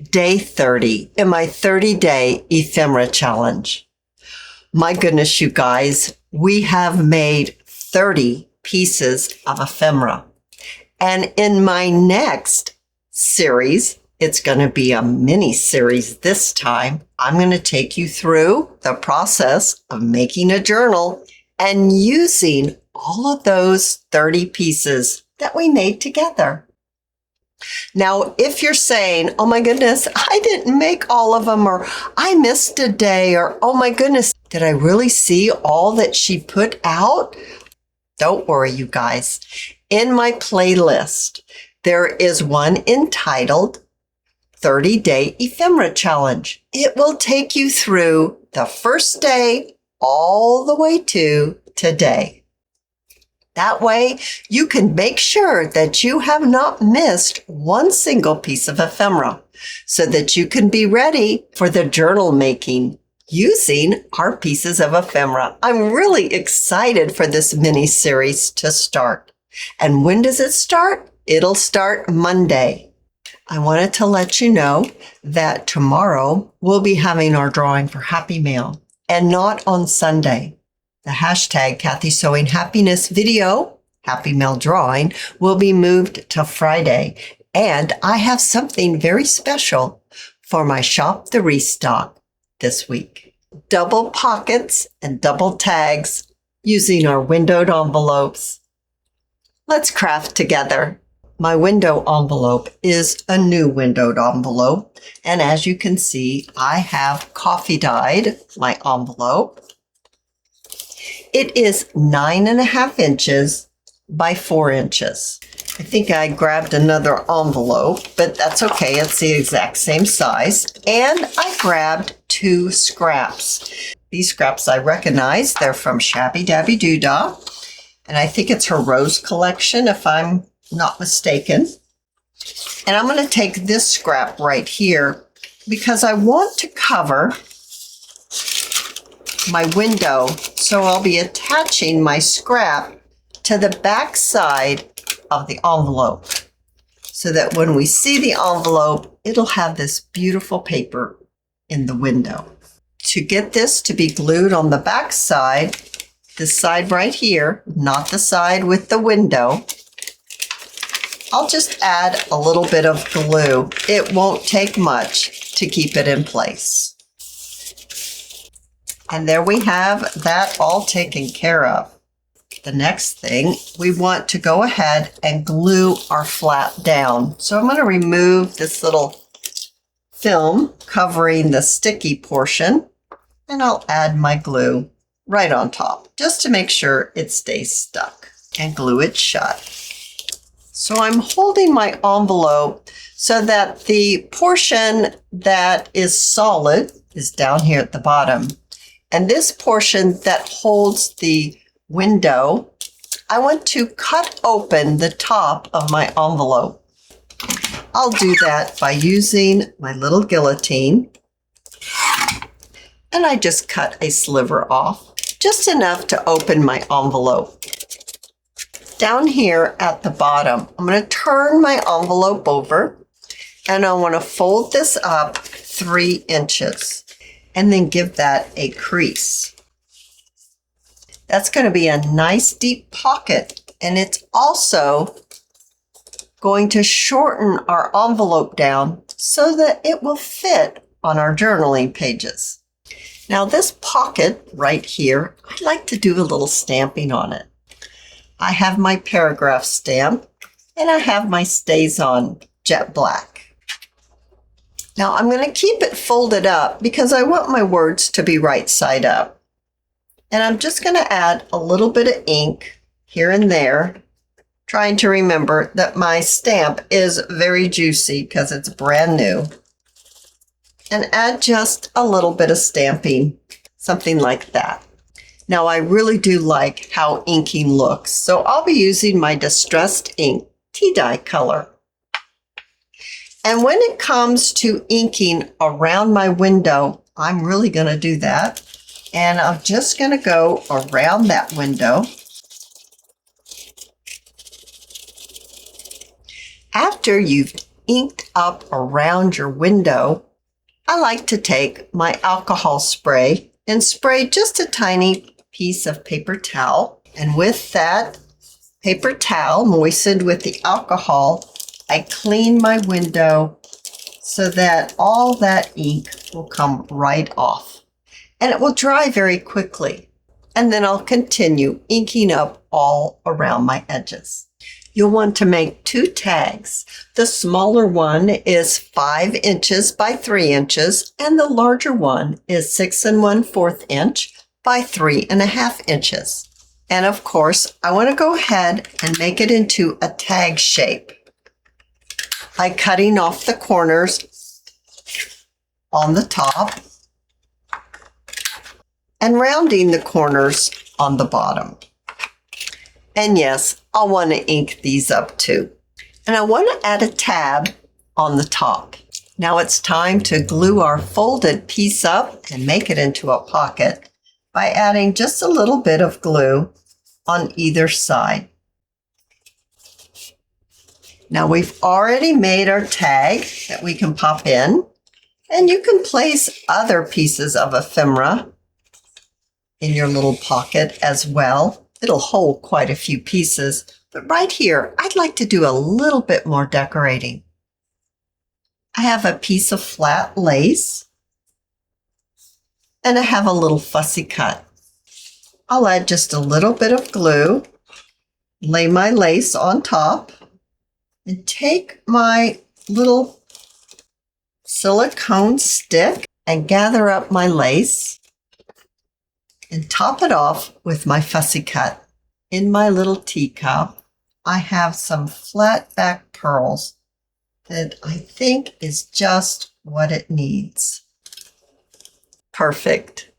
Day 30 in my 30-day ephemera challenge. My goodness, you guys, we have made 30 pieces of ephemera. And in my next series, it's going to be a mini series this time. I'm going to take you through the process of making a journal and using all of those 30 pieces that we made together. Now, if you're saying, oh my goodness, I didn't make all of them, or I missed a day, or oh my goodness, did I really see all that she put out? Don't worry, you guys. In my playlist, there is one entitled 30-Day Ephemera Challenge. It will take you through the first day all the way to today. That way, you can make sure that you have not missed one single piece of ephemera so that you can be ready for the journal making using our pieces of ephemera. I'm really excited for this mini series to start. And when does it start? It'll start Monday. I wanted to let you know that tomorrow we'll be having our drawing for Happy Mail and not on Sunday. The hashtag Cathy Sewing Happiness video, Happy Mail drawing, will be moved to Friday. And I have something very special for my Shop the Restock this week. Double pockets and double tags using our windowed envelopes. Let's craft together. My window envelope is a new windowed envelope. And as you can see, I have coffee dyed my envelope. It is 9.5 inches by 4 inches. I think I grabbed another envelope, but that's okay. It's the exact same size. And I grabbed 2 scraps. These scraps I recognize. They're from Shabby Dabby Doodah. And I think it's her rose collection, if I'm not mistaken. And I'm going to take this scrap right here because I want to cover my window, so I'll be attaching my scrap to the back side of the envelope so that when we see the envelope, it'll have this beautiful paper in the window. To get this to be glued on the back side, this side right here, not the side with the window, I'll just add a little bit of glue. It won't take much to keep it in place. And there we have that all taken care of. The next thing, we want to go ahead and glue our flap down. So I'm going to remove this little film covering the sticky portion, and I'll add my glue right on top just to make sure it stays stuck and glue it shut. So I'm holding my envelope so that the portion that is solid is down here at the bottom. And this portion that holds the window, I want to cut open the top of my envelope. I'll do that by using my little guillotine. And I just cut a sliver off, just enough to open my envelope. Down here at the bottom, I'm going to turn my envelope over and I want to fold this up 3 inches. And then give that a crease. That's going to be a nice deep pocket, and it's also going to shorten our envelope down so that it will fit on our journaling pages. Now this pocket right here, I'd like to do a little stamping on it. I have my paragraph stamp and I have my Stays On jet black. Now I'm going to keep it folded up because I want my words to be right side up. And I'm just going to add a little bit of ink here and there, trying to remember that my stamp is very juicy because it's brand new. And add just a little bit of stamping, something like that. Now I really do like how inking looks, so I'll be using my Distressed Ink tea dye color. And when it comes to inking around my window, I'm really going to do that. And I'm just going to go around that window. After you've inked up around your window, I like to take my alcohol spray and spray just a tiny piece of paper towel. And with that paper towel moistened with the alcohol, I clean my window so that all that ink will come right off. And it will dry very quickly. And then I'll continue inking up all around my edges. You'll want to make 2 tags. The smaller one is 5 inches by 3 inches, and the larger one is 6 1/4 inch by 3.5 inches. And of course, I want to go ahead and make it into a tag shape by cutting off the corners on the top and rounding the corners on the bottom. And yes, I'll want to ink these up too. And I want to add a tab on the top. Now it's time to glue our folded piece up and make it into a pocket by adding just a little bit of glue on either side. Now we've already made our tag that we can pop in, and you can place other pieces of ephemera in your little pocket as well. It'll hold quite a few pieces, but right here, I'd like to do a little bit more decorating. I have a piece of flat lace, and I have a little fussy cut. I'll add just a little bit of glue, lay my lace on top, and take my little silicone stick and gather up my lace and top it off with my fussy cut. In my little teacup, I have some flat back pearls that I think is just what it needs. Perfect.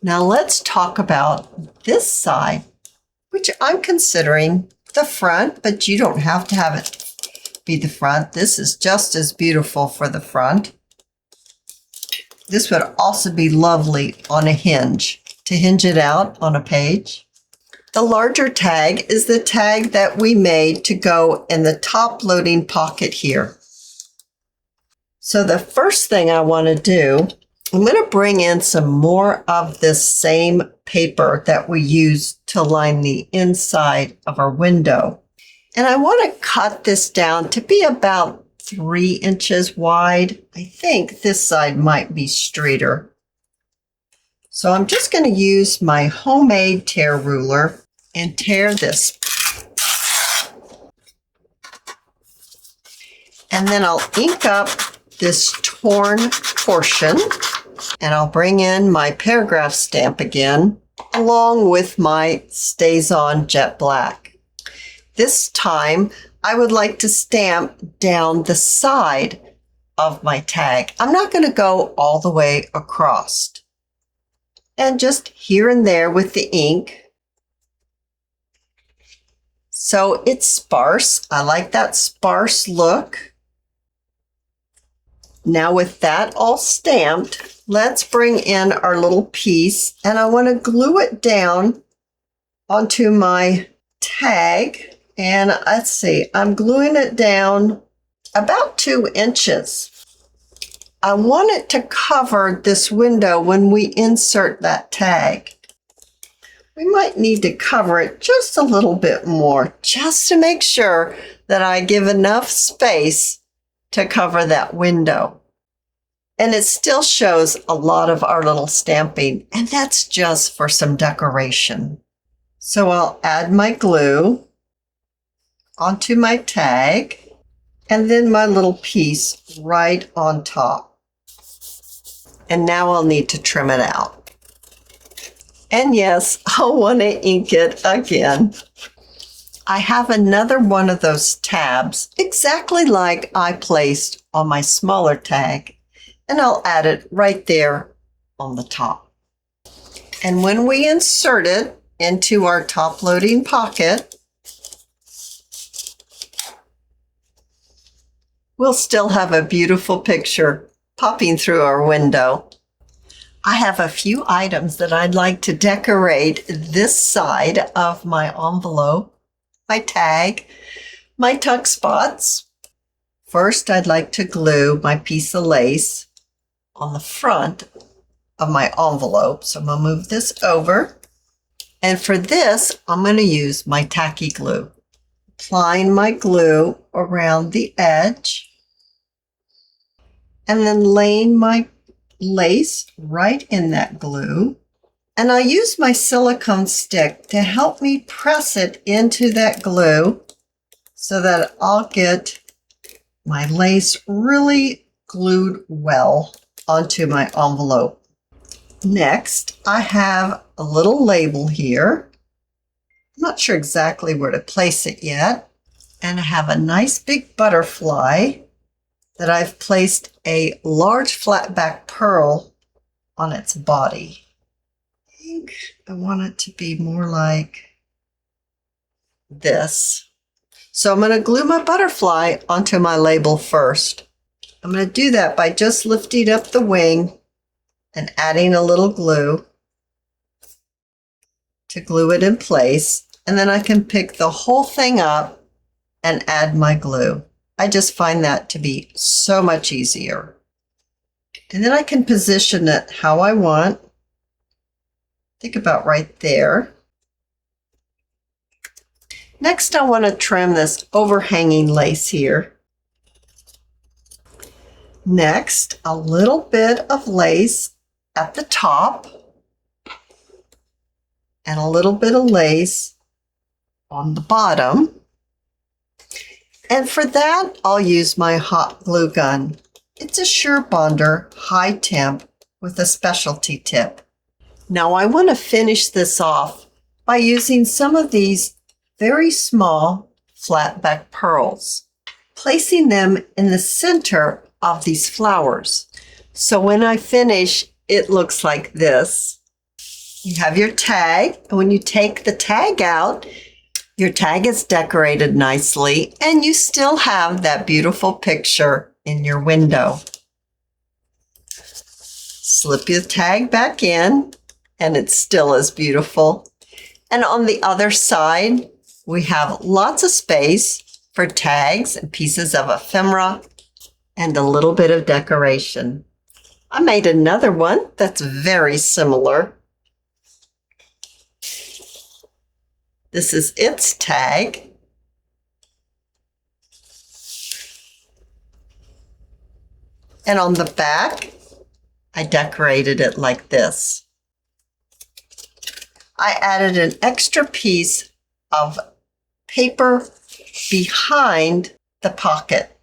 Now let's talk about this side, which I'm considering the front, but you don't have to have it be the front. This is just as beautiful for the front. This would also be lovely on a hinge, to hinge it out on a page. The larger tag is the tag that we made to go in the top loading pocket here. So the first thing I want to do, I'm going to bring in some more of this same paper that we used to line the inside of our window. And I want to cut this down to be about 3 inches wide. I think this side might be straighter. So I'm just going to use my homemade tear ruler and tear this. And then I'll ink up this torn portion, and I'll bring in my paragraph stamp again, along with my Stays On Jet Black. This time, I would like to stamp down the side of my tag. I'm not going to go all the way across. And just here and there with the ink. So it's sparse. I like that sparse look. Now with that all stamped, let's bring in our little piece, and I want to glue it down onto my tag. And let's see, I'm gluing it down about 2 inches. I want it to cover this window when we insert that tag. We might need to cover it just a little bit more, just to make sure that I give enough space to cover that window. And it still shows a lot of our little stamping, and that's just for some decoration. So I'll add my glue onto my tag, and then my little piece right on top. And now I'll need to trim it out. And yes, I'll want to ink it again. I have another one of those tabs, exactly like I placed on my smaller tag, and I'll add it right there on the top. And when we insert it into our top loading pocket, we'll still have a beautiful picture popping through our window. I have a few items that I'd like to decorate this side of my envelope, my tag, my tuck spots. First, I'd like to glue my piece of lace on the front of my envelope. So I'm going to move this over. And for this, I'm going to use my tacky glue. Applying my glue around the edge and then laying my lace right in that glue. And I use my silicone stick to help me press it into that glue so that I'll get my lace really glued well onto my envelope. Next, I have a little label here. I'm not sure exactly where to place it yet. And I have a nice big butterfly that I've placed a large flat back pearl on its body. I think I want it to be more like this. So I'm going to glue my butterfly onto my label first. I'm going to do that by just lifting up the wing and adding a little glue to glue it in place. And then I can pick the whole thing up and add my glue. I just find that to be so much easier. And then I can position it how I want. Think about right there. Next, I want to trim this overhanging lace here. Next, a little bit of lace at the top and a little bit of lace on the bottom. And for that, I'll use my hot glue gun. It's a Sure Bonder high temp with a specialty tip. Now I want to finish this off by using some of these very small flat back pearls, placing them in the center of these flowers. So when I finish, it looks like this. You have your tag, and when you take the tag out, your tag is decorated nicely, and you still have that beautiful picture in your window. Slip your tag back in, and it's still as beautiful. And on the other side, we have lots of space for tags and pieces of ephemera and a little bit of decoration. I made another one that's very similar. This is its tag. And on the back, I decorated it like this. I added an extra piece of paper behind the pocket.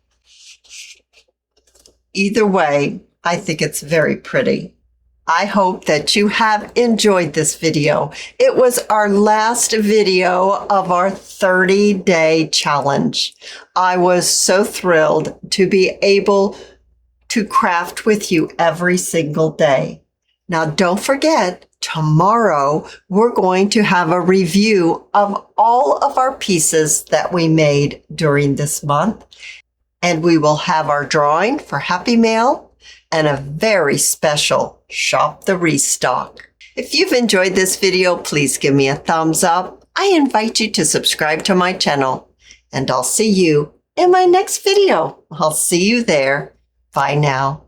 Either way, I think it's very pretty. I hope that you have enjoyed this video. It was our last video of our 30-day challenge. I was so thrilled to be able to craft with you every single day. Now, don't forget, tomorrow we're going to have a review of all of our pieces that we made during this month. And we will have our drawing for Happy Mail and a very special Shop the Restock. If you've enjoyed this video, please give me a thumbs up. I invite you to subscribe to my channel, and I'll see you in my next video. I'll see you there. Bye now.